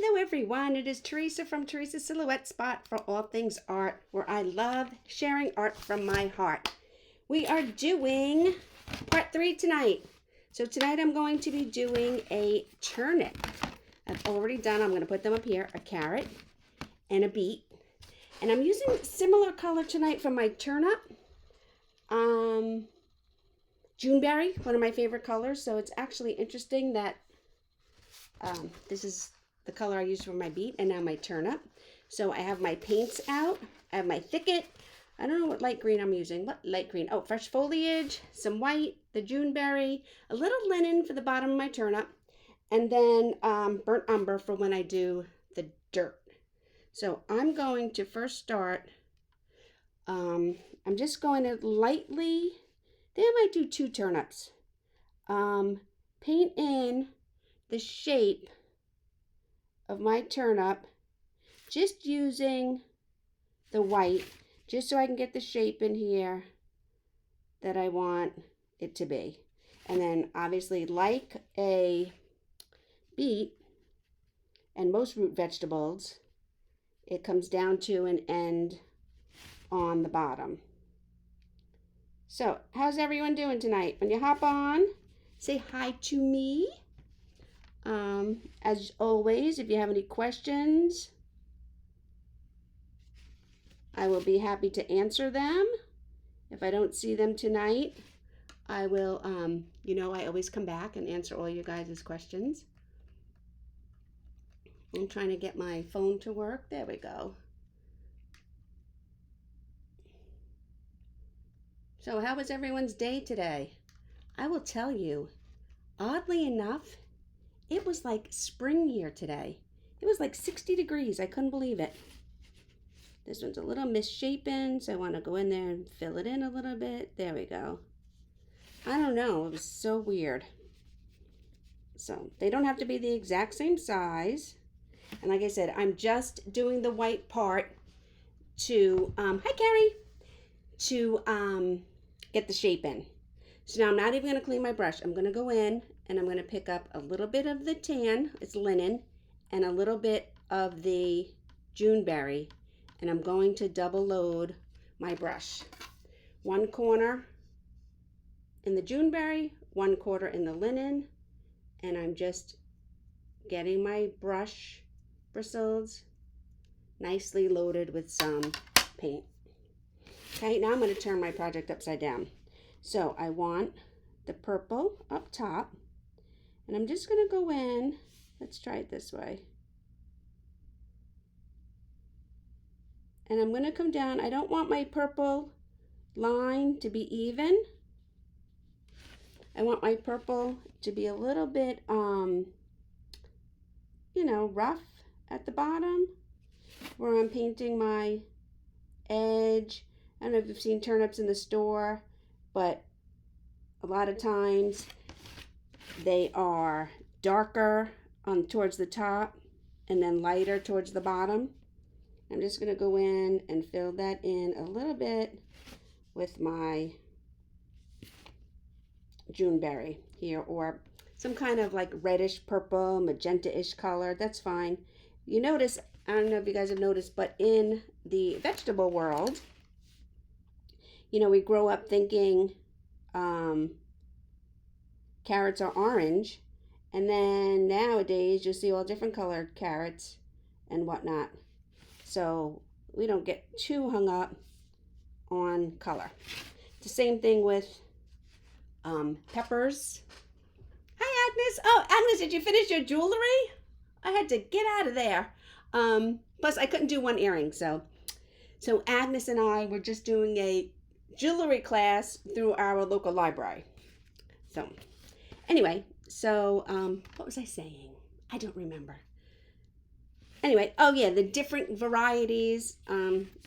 Hello everyone, it is Teresa from Teresa's Silhouette Spot for all things art, where I love sharing art from my heart. We are doing part 3 tonight. So tonight I'm going to be doing a turnip. I've already done, I'm going to put them up here, a carrot and a beet. And I'm using similar color tonight for my turnip. Juneberry, one of my favorite colors. So it's actually interesting that this is the color I used for my beet and now my turnip. So I have my paints out. I have my thicket. I don't know what light green I'm using. What light green? Oh, fresh foliage, some white, the Juneberry, a little linen for the bottom of my turnip, and then burnt umber for when I do the dirt. So I'm going to first start, I'm just going to lightly, I think I might do 2 turnips. Paint in the shape of my turnip, just using the white, just so I can get the shape in here that I want it to be. And then obviously, like a beet and most root vegetables, it comes down to an end on the bottom. So how's everyone doing tonight? When you hop on, say hi to me. As always, if you have any questions, I will be happy to answer them. If I don't see them tonight, I will, I always come back and answer all you guys' questions. I'm trying to get my phone to work. There we go. So how was everyone's day today? I will tell you, oddly enough, it was like spring here today. It was like 60 degrees. I couldn't believe it. This one's a little misshapen, so I want to go in there and fill it in a little bit. There we go. I don't know. It was so weird. So they don't have to be the exact same size. And like I said, I'm just doing the white part to, hi Carrie, to get the shape in. So now I'm not even going to clean my brush. I'm going to go in and I'm going to pick up a little bit of the tan, it's linen, and a little bit of the Juneberry. And I'm going to double load my brush. 1 corner in the Juneberry, 1/4 in the linen, and I'm just getting my brush bristles nicely loaded with some paint. Okay, now I'm going to turn my project upside down. So I want the purple up top, and I'm just going to go in. Let's try it this way. And I'm going to come down. I don't want my purple line to be even. I want my purple to be a little bit, rough at the bottom where I'm painting my edge. I don't know if you've seen turnips in the store, but a lot of times they are darker towards the top and then lighter towards the bottom. I'm just going to go in and fill that in a little bit with my Juneberry here, or some kind of like reddish purple, magenta-ish color. That's fine. You notice, I don't know if you guys have noticed, but in the vegetable world, we grow up thinking carrots are orange, and then nowadays you'll see all different colored carrots and whatnot. So we don't get too hung up on color. It's the same thing with peppers. Hi Agnes. Oh, Agnes, did you finish your jewelry? I had to get out of there. Plus I couldn't do one earring. So Agnes and I were just doing a jewelry class through our local library. So anyway, what was I saying? I don't remember. Anyway, oh yeah, the different varieties.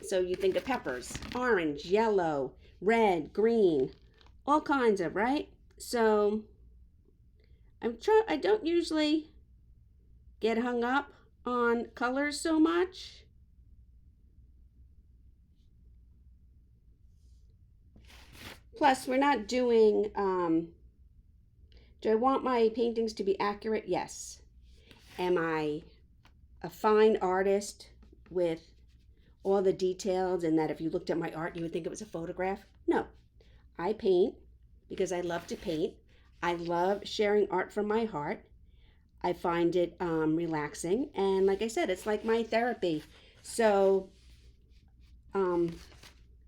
So you think of peppers, orange, yellow, red, green, all kinds of, right? So I don't usually get hung up on colors so much. Plus, we're not doing, do I want my paintings to be accurate? Yes. Am I a fine artist with all the details, and that if you looked at my art, you would think it was a photograph. No, I paint because I love to paint. I love sharing art from my heart. I find it relaxing, and like I said, it's like my therapy. So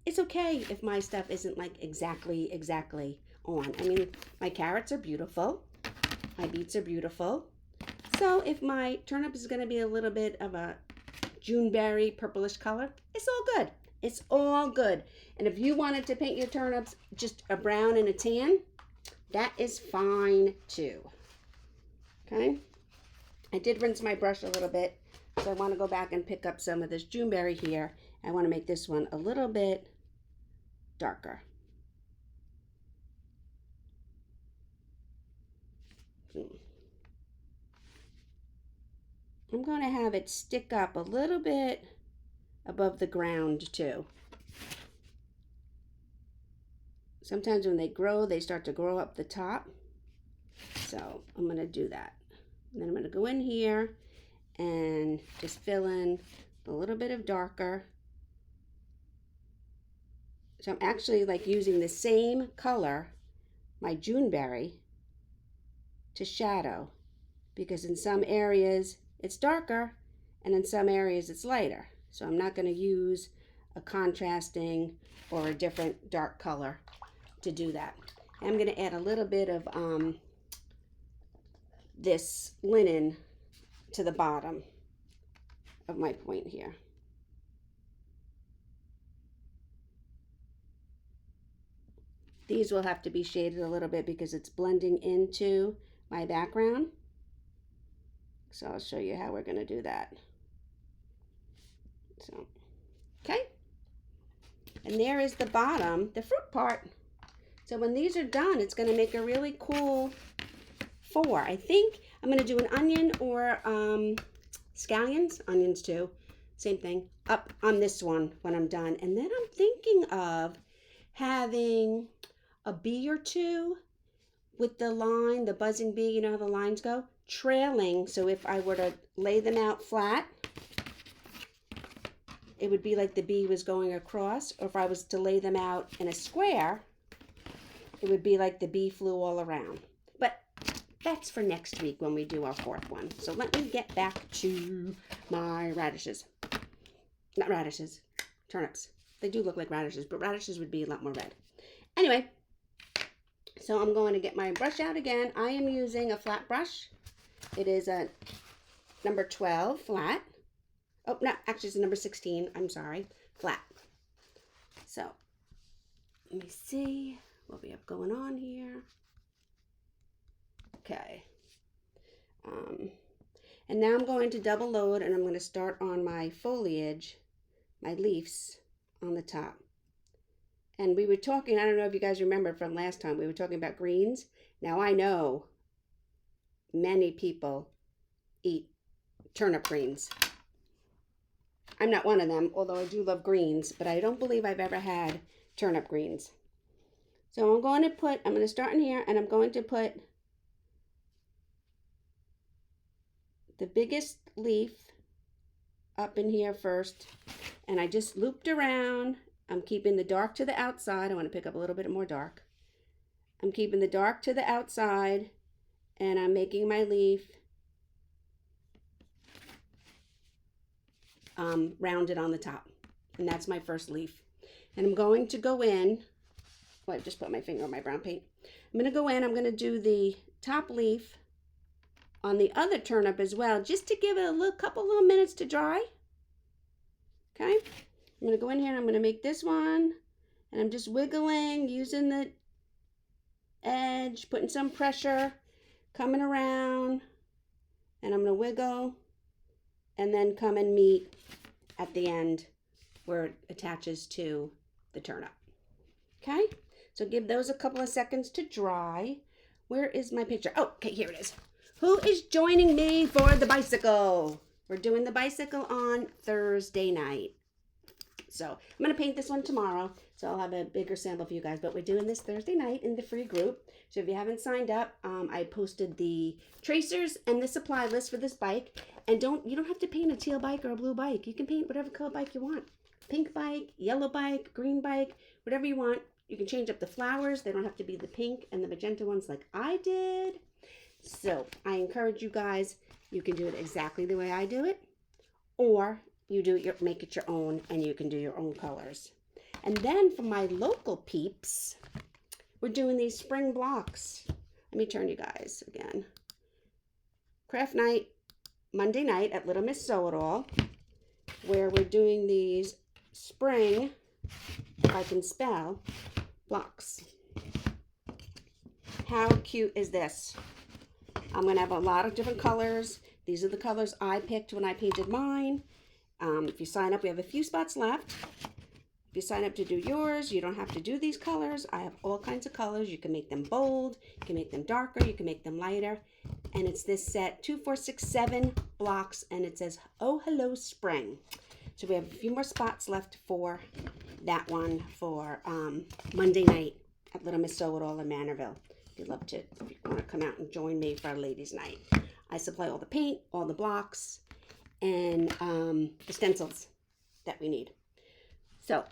it's okay if my stuff isn't like exactly on. I mean, my carrots are beautiful. My beets are beautiful. So if my turnip is going to be a little bit of a Juneberry purplish color, it's all good. It's all good. And if you wanted to paint your turnips just a brown and a tan, that is fine too. Okay? I did rinse my brush a little bit, so I want to go back and pick up some of this Juneberry here. I want to make this one a little bit darker. I'm going to have it stick up a little bit above the ground too. Sometimes when they grow, they start to grow up the top. So I'm going to do that. And then I'm going to go in here and just fill in a little bit of darker. So I'm actually like using the same color, my Juneberry, to shadow, because in some areas it's darker and in some areas it's lighter. So I'm not going to use a contrasting or a different dark color to do that. I'm going to add a little bit of this linen to the bottom of my point here. These will have to be shaded a little bit because it's blending into my background. So I'll show you how we're going to do that. So, okay. And there is the bottom, the fruit part. So when these are done, it's going to make a really cool four. I think I'm going to do an onion or scallions, onions too, same thing, up on this one when I'm done. And then I'm thinking of having a bee or two with the line, the buzzing bee, you know how the lines go, trailing. So if I were to lay them out flat, it would be like the bee was going across. Or if I was to lay them out in a square, it would be like the bee flew all around. But that's for next week when we do our fourth one. So let me get back to my radishes. Not radishes, turnips. They do look like radishes, but radishes would be a lot more red. Anyway, so I'm going to get my brush out again. I am using a flat brush. It is a number 12 flat. Oh, no, actually it's a number 16. I'm sorry, flat. So let me see what we have going on here. Okay. And now I'm going to double load, and I'm going to start on my foliage, my leaves on the top. And we were talking, I don't know if you guys remember from last time, we were talking about greens. Now I know many people eat turnip greens. I'm not one of them, although I do love greens, but I don't believe I've ever had turnip greens. So I'm going to start in here, and I'm going to put the biggest leaf up in here first, and I just looped around. I'm keeping the dark to the outside. I want to pick up a little bit more dark. I'm keeping the dark to the outside, and I'm making my leaf rounded on the top. And that's my first leaf. And I'm going to go in, well, I just put my finger on my brown paint. I'm going to go in, I'm going to do the top leaf on the other turnip as well, just to give it a couple little minutes to dry. Okay, I'm going to go in here and I'm going to make this one, and I'm just wiggling, using the edge, putting some pressure, coming around, and I'm going to wiggle, and then come and meet at the end where it attaches to the turnip. Okay, so give those a couple of seconds to dry. Where is my picture? Oh, okay, here it is. Who is joining me for the bicycle? We're doing the bicycle on Thursday night. So I'm going to paint this one tomorrow, so I'll have a bigger sample for you guys. But we're doing this Thursday night in the free group. So if you haven't signed up, I posted the tracers and the supply list for this bike. And you don't have to paint a teal bike or a blue bike. You can paint whatever color bike you want. Pink bike, yellow bike, green bike, whatever you want. You can change up the flowers. They don't have to be the pink and the magenta ones like I did. So I encourage you guys, you can do it exactly the way I do it, or you make it your own, and you can do your own colors. And then for my local peeps, we're doing these spring blocks. Let me turn you guys again. Craft night, Monday night at Little Miss Sew-It-All, where we're doing these spring, if I can spell, blocks. How cute is this? I'm going to have a lot of different colors. These are the colors I picked when I painted mine. If you sign up, we have a few spots left. If you sign up to do yours, you don't have to do these colors. I have all kinds of colors. You can make them bold, you can make them darker, you can make them lighter. And it's this set, 2, 4, 6, 7 blocks, and it says, "Oh, hello, spring." So we have a few more spots left for that one for Monday night at Little Miss Sew-It-All in Manorville. If you want to come out and join me for our ladies' night. I supply all the paint, all the blocks, and the stencils that we need. So,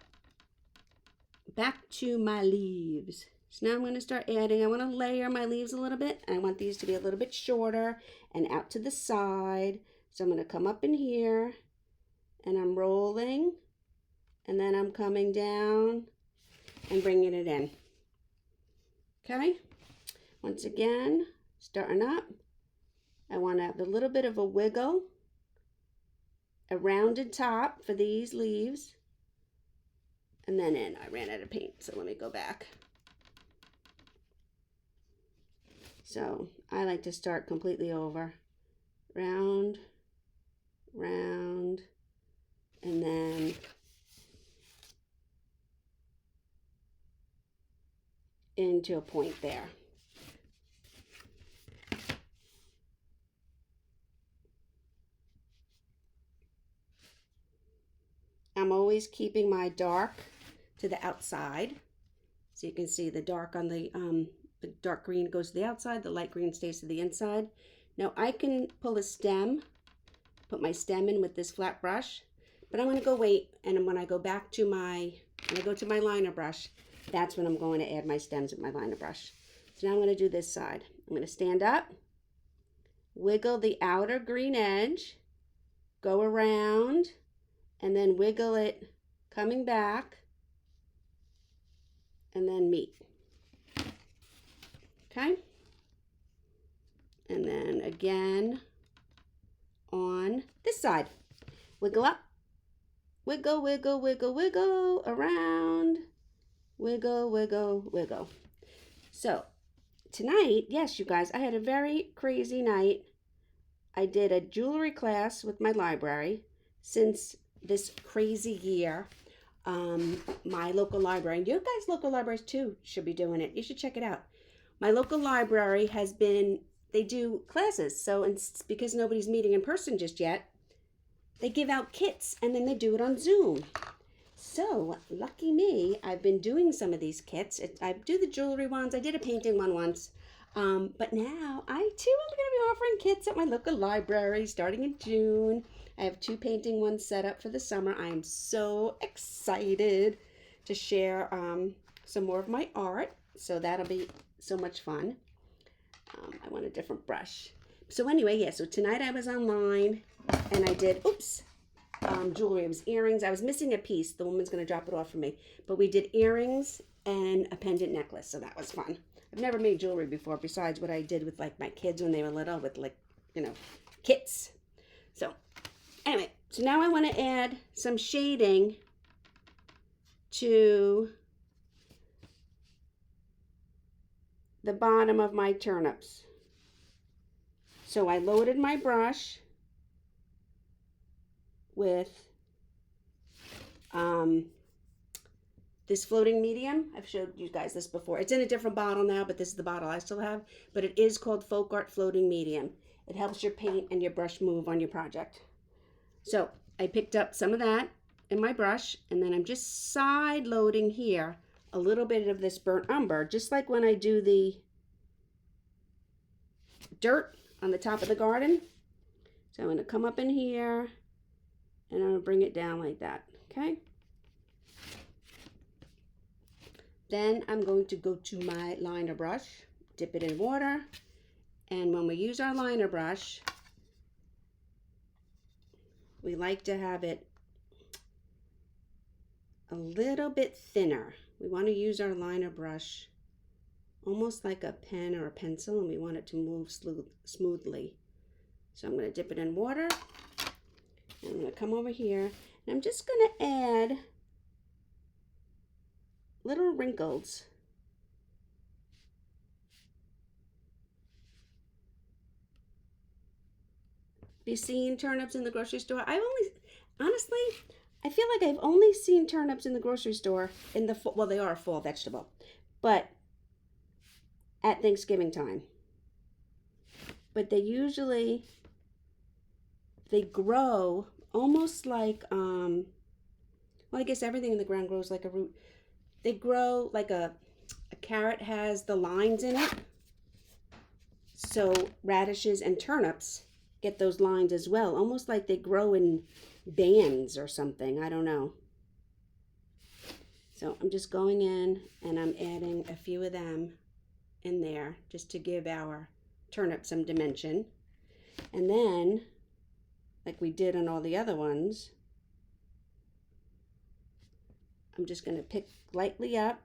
back to my leaves. So now I'm going to start adding. I want to layer my leaves a little bit. I want these to be a little bit shorter and out to the side. So I'm going to come up in here, and I'm rolling, and then I'm coming down and bringing it in. Okay? Once again, starting up, I want to have a little bit of a wiggle, a rounded top for these leaves, and then in. I ran out of paint, so let me go back. So I like to start completely over. Round, round, and then into a point there. I'm always keeping my dark to the outside. So you can see the dark on the dark green goes to the outside, the light green stays to the inside. Now I can pull a stem, put my stem in with this flat brush, but I'm going to go wait, and when I go back to my liner brush, that's when I'm going to add my stems with my liner brush. So now I'm going to do this side. I'm going to stand up, wiggle the outer green edge, go around, and then wiggle it coming back, and then meet. Okay? And then again on this side. Wiggle up, wiggle, wiggle, wiggle, wiggle, around, wiggle, wiggle, wiggle. So tonight, yes, you guys, I had a very crazy night. I did a jewelry class with my library. Since this crazy year, my local library, and you guys local libraries too should be doing it. You should check it out. My local library they do classes. So it's because nobody's meeting in person just yet, they give out kits and then they do it on Zoom. So lucky me, I've been doing some of these kits. I do the jewelry ones. I did a painting one once. But now I too am going to be offering kits at my local library starting in June. I have 2 painting ones set up for the summer. I am so excited to share some more of my art. So that'll be so much fun. I want a different brush. So anyway, yeah, so tonight I was online and I did, jewelry. It was earrings. I was missing a piece. The woman's going to drop it off for me. But we did earrings and a pendant necklace. So that was fun. I've never made jewelry before besides what I did with like my kids when they were little with like, kits. So anyway, so now I want to add some shading to the bottom of my turnips. So I loaded my brush with this floating medium. I've showed you guys this before. It's in a different bottle now, but this is the bottle I still have. But it is called Folk Art Floating Medium. It helps your paint and your brush move on your project. So I picked up some of that in my brush, and then I'm just side loading here a little bit of this burnt umber, just like when I do the dirt on the top of the garden. So I'm going to come up in here and I'm going to bring it down like that, okay? Then I'm going to go to my liner brush, dip it in water, and when we use our liner brush, we like to have it a little bit thinner. We want to use our liner brush almost like a pen or a pencil, and we want it to move smoothly. So I'm going to dip it in water, and I'm going to come over here, and I'm just going to add little wrinkles. Have you seen turnips in the grocery store? Honestly, I feel like I've only seen turnips in the grocery store in the fall. Well, they are a fall vegetable, but at Thanksgiving time. But they grow almost like, well, I guess everything in the ground grows like a root. They grow like a carrot has the lines in it. So radishes and turnips get those lines as well, almost like they grow in bands or something. I don't know. So I'm just going in and I'm adding a few of them in there just to give our turnip some dimension. And then, like we did on all the other ones, I'm just going to pick lightly up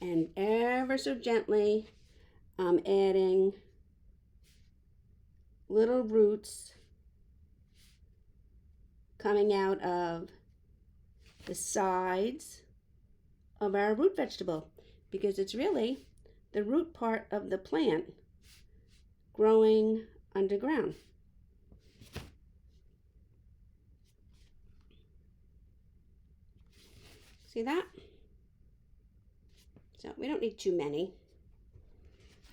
and ever so gently I'm adding little roots coming out of the sides of our root vegetable, because it's really the root part of the plant growing underground. See that? So we don't need too many.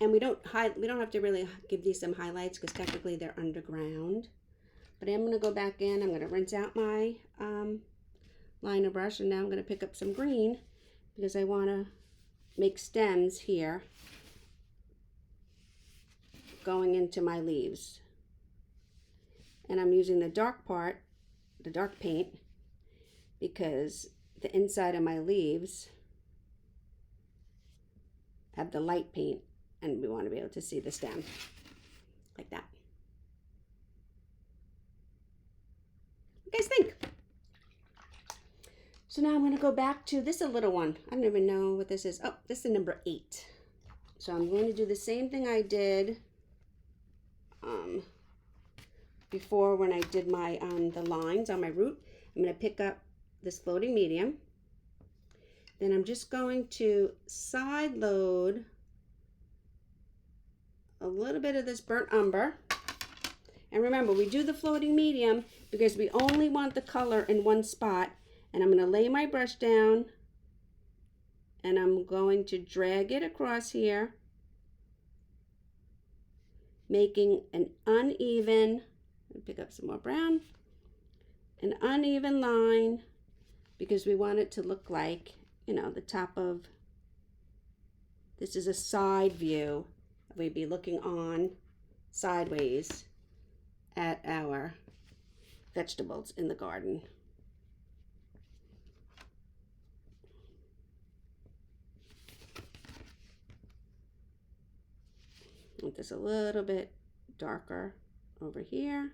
And we don't have to really give these some highlights because technically they're underground. But I'm going to go back in. I'm going to rinse out my liner brush, and now I'm going to pick up some green because I want to make stems here going into my leaves. And I'm using the dark part, the dark paint, because the inside of my leaves have the light paint, and we want to be able to see the stem like that. What do you guys think? So now I'm going to go back to this, a little one. I don't even know what this is. Oh, this is number 8. So I'm going to do the same thing I did before when I did my the lines on my root. I'm going to pick up this floating medium. Then I'm just going to side load a little bit of this burnt umber. And remember, we do the floating medium because we only want the color in one spot. And I'm going to lay my brush down and I'm going to drag it across here, making an uneven, pick up some more brown, an uneven line, because we want it to look like, you know, the top of, this is a side view. We'd be looking on sideways at our vegetables in the garden. Want this a little bit darker over here,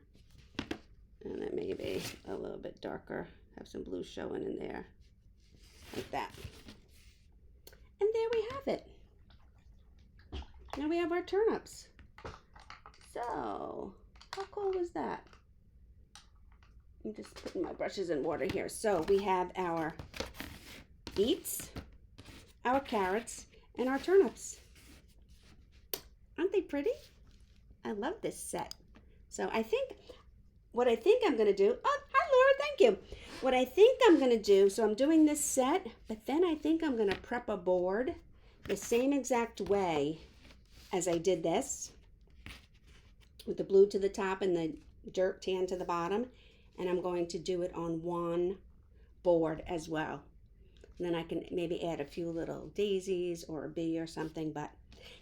and then maybe a little bit darker, have some blue showing in there, like that. And there we have it. Now we have our turnips. So, how cool was that? I'm just putting my brushes in water here. So we have our beets, our carrots, and our turnips. Aren't they pretty? I love this set. So what I think I'm going to do, oh, hi Laura, thank you. What I think I'm going to do, so I'm doing this set, but then I think I'm going to prep a board the same exact way as I did this, with the blue to the top and the dirt tan to the bottom, and I'm going to do it on one board as well. And then I can maybe add a few little daisies or a bee or something, but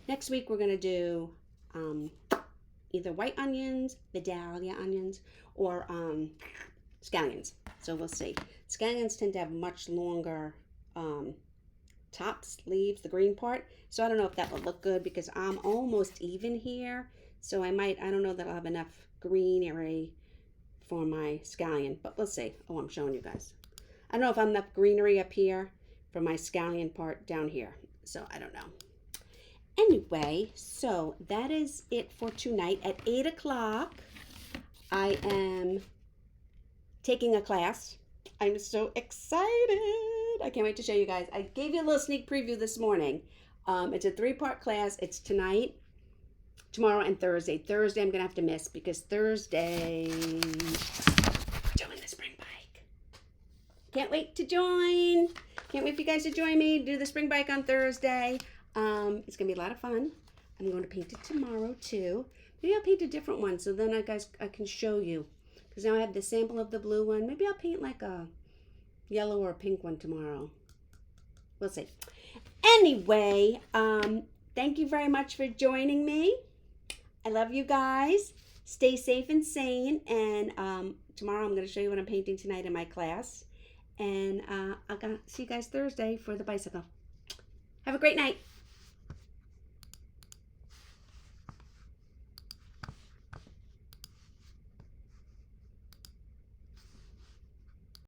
next week we're going to do either white onions, Vidalia onions, or scallions. So we'll see. Scallions tend to have much longer tops, leaves, the green part. So I don't know if that will look good because I'm almost even here. So I don't know that I'll have enough greenery for my scallion, but we'll see. Oh, I'm showing you guys. I don't know if I'm enough greenery up here for my scallion part down here. So I don't know. Anyway, so that is it for tonight. At 8 o'clock, I am taking a class. I'm so excited. I can't wait to show you guys. I gave you a little sneak preview this morning. It's a 3-part class. It's tonight, tomorrow, and Thursday. Thursday I'm going to have to miss because Thursday we're doing the spring bike. Can't wait to join. Can't wait for you guys to join me, do the spring bike on Thursday. It's going to be a lot of fun. I'm going to paint it tomorrow too. Maybe I'll paint a different one so then I can show you. Because now I have the sample of the blue one. Maybe I'll paint like a yellow or a pink one tomorrow. We'll see. Anyway, thank you very much for joining me. I love you guys. Stay safe and sane. And tomorrow I'm going to show you what I'm painting tonight in my class. And I'll see you guys Thursday for the bicycle. Have a great night.